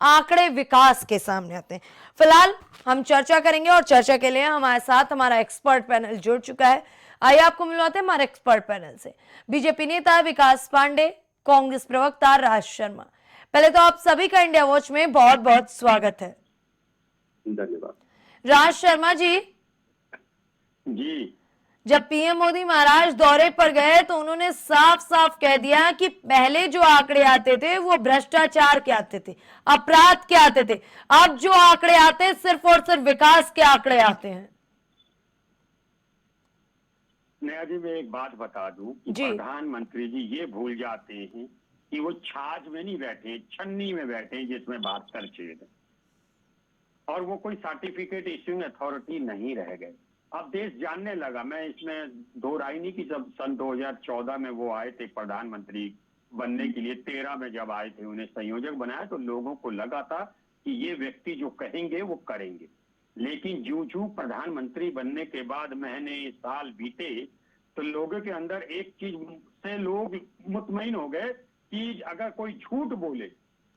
आंकड़े विकास के सामने आते हैं। फिलहाल हम चर्चा करेंगे और चर्चा के लिए हमारे साथ हमारा एक्सपर्ट पैनल जुड़ चुका है। आइए आपको मिलवाते हैं हमारे एक्सपर्ट पैनल से। बीजेपी नेता विकास पांडे, कांग्रेस प्रवक्ता राज शर्मा। पहले तो आप सभी का इंडिया वॉच में बहुत बहुत स्वागत है। धन्यवाद। राज शर्मा जी, जब पीएम मोदी महाराज दौरे पर गए तो उन्होंने साफ साफ कह दिया कि पहले जो आंकड़े आते थे वो भ्रष्टाचार के आते थे, अपराध के आते थे। अब जो आंकड़े आते हैं सिर्फ और सिर्फ विकास के आंकड़े आते हैं। नया जी, मैं एक बात बता दूं कि प्रधानमंत्री जी ये भूल जाते हैं कि वो छाछ में नहीं बैठे, छन्नी में बैठे जिसमें बात कर छेद है, और वो कोई सर्टिफिकेट इश्यूइंग अथॉरिटी नहीं रह गए। अब देश जानने लगा। मैं इसमें दो राय नहीं कि जब सन 2014 में वो आए थे प्रधानमंत्री बनने के लिए, 13 में जब आए थे उन्हें संयोजक बनाया तो लोगों को लगा था कि ये व्यक्ति जो कहेंगे वो करेंगे। लेकिन जूं प्रधानमंत्री बनने के बाद महीने साल बीते तो लोगों के अंदर एक चीज से लोग मुतमईन हो गए कि अगर कोई झूठ बोले,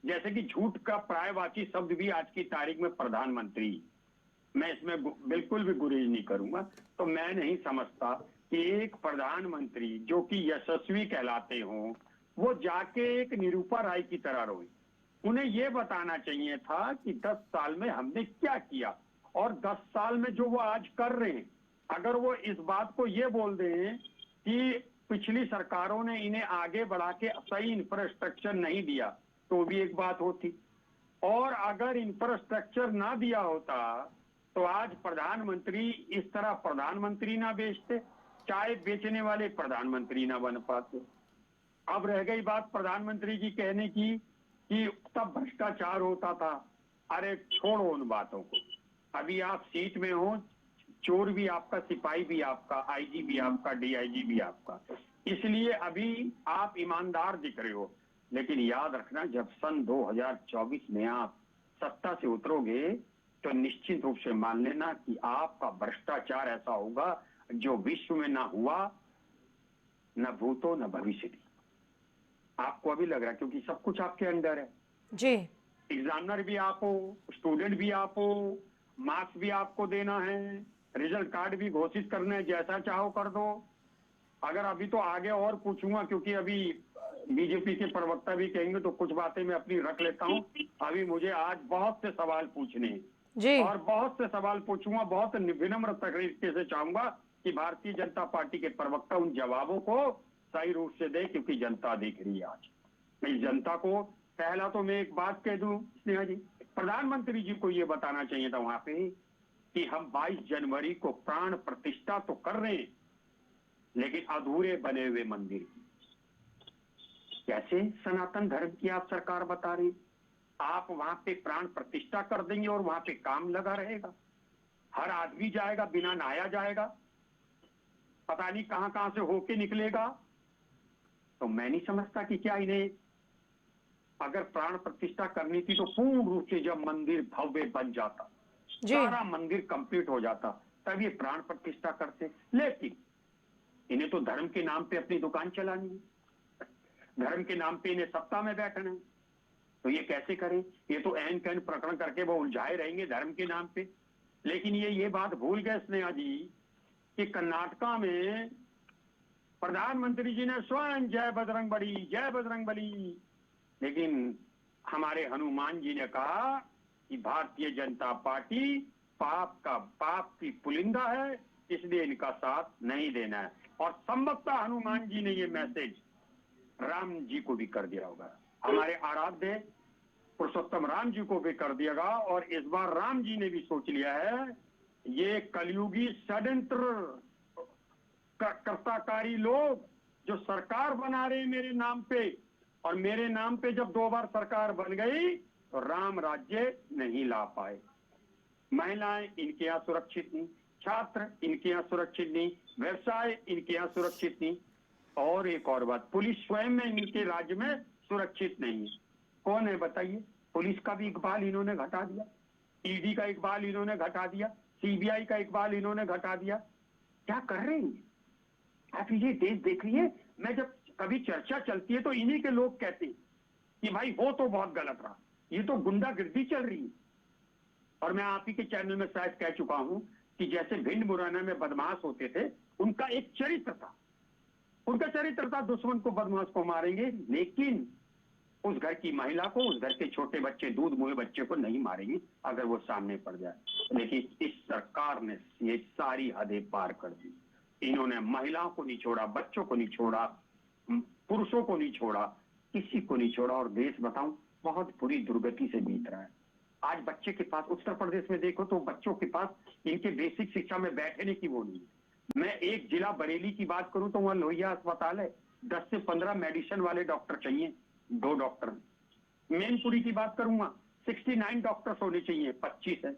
जैसे कि झूठ का पर्यायवाची शब्द भी आज की तारीख में प्रधानमंत्री, मैं इसमें बिल्कुल भी गुरेज नहीं करूंगा, तो मैं नहीं समझता कि एक प्रधानमंत्री जो कि यशस्वी कहलाते हों वो जाके एक निरूपा राय की तरह रोए। उन्हें यह बताना चाहिए था कि 10 साल में हमने क्या किया, और 10 साल में जो वो आज कर रहे हैं, अगर वो इस बात को ये बोल दें कि पिछली सरकारों ने इन्हें आगे बढ़ा के सही इंफ्रास्ट्रक्चर नहीं दिया तो भी एक बात होती, और अगर इंफ्रास्ट्रक्चर ना दिया होता तो आज प्रधानमंत्री इस तरह प्रधानमंत्री ना बेचते, चाय बेचने वाले प्रधानमंत्री ना बन पाते। अब रह गई बात प्रधानमंत्री जी कहने की कि तब भ्रष्टाचार होता था। अरे छोड़ो उन बातों को। अभी आप सीट में हो, चोर भी आपका, सिपाही भी आपका, आईजी भी आपका, डीआईजी भी आपका, इसलिए अभी आप ईमानदार दिख रहे हो। लेकिन याद रखना, जब सन 2024 में आप सत्ता से उतरोगे तो निश्चित रूप से मान लेना कि आपका भ्रष्टाचार ऐसा होगा जो विश्व में ना हुआ, न भूतो न भविष्य। आपको अभी लग रहा है क्योंकि सब कुछ आपके अंडर है जी। एग्जामिनर भी आप हो, स्टूडेंट भी आप हो, मार्क्स भी आपको देना है, रिजल्ट कार्ड भी घोषित करना है, जैसा चाहो कर दो। अगर अभी तो आगे और पूछूंगा क्योंकि अभी बीजेपी के प्रवक्ता भी कहेंगे तो कुछ बातें मैं अपनी रख लेता हूं। अभी मुझे आज बहुत से सवाल पूछने हैं जी, और बहुत से सवाल पूछूंगा। बहुत विनम्र तरीके से चाहूंगा कि भारतीय जनता पार्टी के प्रवक्ता उन जवाबों को सही रूप से दे, क्योंकि जनता देख रही है आज। मैं जनता को पहला तो मैं एक बात कह दूं स्नेहा जी, प्रधानमंत्री जी को यह बताना चाहिए था वहां पे कि हम 22 जनवरी को प्राण प्रतिष्ठा तो कर रहे हैं, लेकिन अधूरे बने हुए मंदिर की। कैसे सनातन धर्म की आप सरकार बता रही, आप वहां पे प्राण प्रतिष्ठा कर देंगे और वहां पे काम लगा रहेगा, हर आदमी जाएगा, बिना नहाया जाएगा, पता नहीं कहां कहां से होके निकलेगा। तो मैं नहीं समझता कि क्या इन्हें अगर प्राण प्रतिष्ठा करनी थी तो पूर्ण रूप से जब मंदिर भव्य बन जाता, सारा मंदिर कंप्लीट हो जाता, तब ये प्राण प्रतिष्ठा करते। लेकिन इन्हें तो धर्म के नाम पे अपनी दुकान चलानी है, धर्म के नाम पे इन्हें सत्ता में बैठना है, तो ये कैसे करें? ये तो एन कैन प्रकरण करके वो उलझाए रहेंगे धर्म के नाम पे। लेकिन ये बात भूल गए स्नेहा जी कि कर्नाटका में प्रधानमंत्री जी ने स्वयं जय बजरंग बली, लेकिन हमारे हनुमान जी ने कहा कि भारतीय जनता पार्टी पाप की पुलिंदा है, इसलिए इनका साथ नहीं देना है। और संभवतः हनुमान जी ने ये मैसेज राम जी को भी कर दिया होगा, हमारे आराध्य पुरुषोत्तम राम जी को भी कर दिएगा। और इस बार राम जी ने भी सोच लिया है, ये कलयुगी षड्यंत्र कर्ताकारी लोग जो सरकार बना रहे मेरे नाम पे, और मेरे नाम पे जब 2 बार सरकार बन गई तो राम राज्य नहीं ला पाए। महिलाएं इनके यहाँ सुरक्षित नहीं, छात्र इनके यहाँ सुरक्षित नहीं, व्यवसाय इनके यहाँ सुरक्षित नहीं, और एक और बात, पुलिस स्वयं में इनके राज्य में सुरक्षित नहीं है। कौन है बताइए? पुलिस का भी इकबाल इन्होंने घटा दिया, ईडी का इकबाल इन्होंने घटा दिया, सीबीआई का इकबाल इन्होंने घटा दिया। क्या कर रहे हैं आप? ये देश देखिए। मैं जब कभी चर्चा चलती है तो इन्हीं के लोग कहते हैं कि भाई वो तो बहुत गलत रहा, ये तो गुंडागिर्दी चल रही है। और मैं आप ही के चैनल में शायद कह चुका हूं कि जैसे भिंड मुरैना में बदमाश होते थे, उनका एक चरित्र था, उनका चरित्र था दुश्मन को, बदमाश को मारेंगे, लेकिन उस घर की महिला को, उस घर के छोटे बच्चे, दूध मुहे बच्चे को नहीं मारेंगे अगर वो सामने पड़ जाए। लेकिन इस सरकार ने ये सारी हदें पार कर दी। इन्होंने महिलाओं को नहीं छोड़ा, बच्चों को नहीं छोड़ा, पुरुषों को नहीं छोड़ा, किसी को नहीं छोड़ा। और देश बताऊं बहुत बुरी दुर्गति से बीत रहा है। आज बच्चे के पास, उत्तर प्रदेश में देखो तो बच्चों के पास इनके बेसिक शिक्षा में बैठने की वो नहीं है। मैं एक जिला बरेली की बात करूं तो वहां लोहिया अस्पताल है, 10 से 15 मेडिसिन वाले डॉक्टर चाहिए, 2 डॉक्टर। मैनपुरी की बात करूंगा 69 डॉक्टर्स होने चाहिए, 25 है।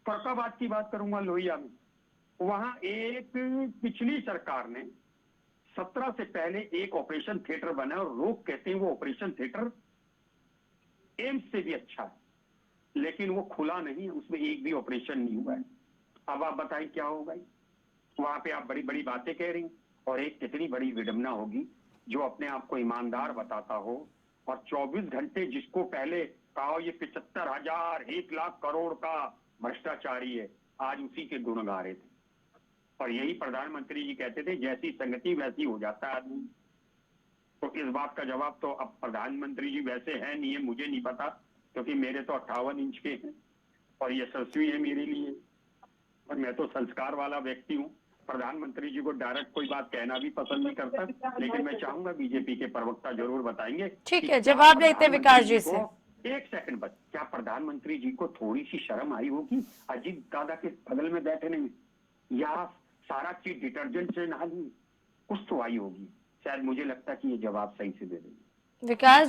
फरकाबाद की बात करूंगा लोहिया में, वहां एक पिछली सरकार ने 17 से पहले एक ऑपरेशन थिएटर बना, और लोग कहते हैं वो ऑपरेशन थिएटर एम्स से भी अच्छा है, लेकिन वो खुला नहीं है, उसमें एक भी ऑपरेशन नहीं हुआ है। अब आप बताएं क्या होगा? वहां पे आप बड़ी बड़ी बातें कह रही, और एक कितनी बड़ी विडंबना होगी जो अपने आप को ईमानदार बताता हो और 24 घंटे जिसको पहले कहा ये 75,000 1 लाख करोड़ का भ्रष्टाचारी है, आज उसी के गुण गा रहे थे। और यही प्रधानमंत्री जी कहते थे, जैसी संगति वैसी हो जाता है आदमी। तो इस बात का जवाब तो अब प्रधानमंत्री जी वैसे हैं नहीं है, मुझे नहीं पता, क्योंकि मेरे तो 58 इंच के हैं और यशस्वी है मेरे लिए, और मैं तो संस्कार वाला व्यक्ति हूँ। प्रधानमंत्री जी को डायरेक्ट कोई बात कहना भी पसंद नहीं करता, लेकिन मैं चाहूंगा बीजेपी के प्रवक्ता जरूर बताएंगे। ठीक है, जवाब लेते हैं विकास जी से। एक सेकंड बस, क्या प्रधानमंत्री जी को थोड़ी सी शर्म आई होगी अजीत दादा के बगल में बैठने में, या सारा चीज डिटर्जेंट से नहा ली, कुछ तो आई होगी शायद। मुझे लगता है कि ये जवाब सही से दे देंगे। विकास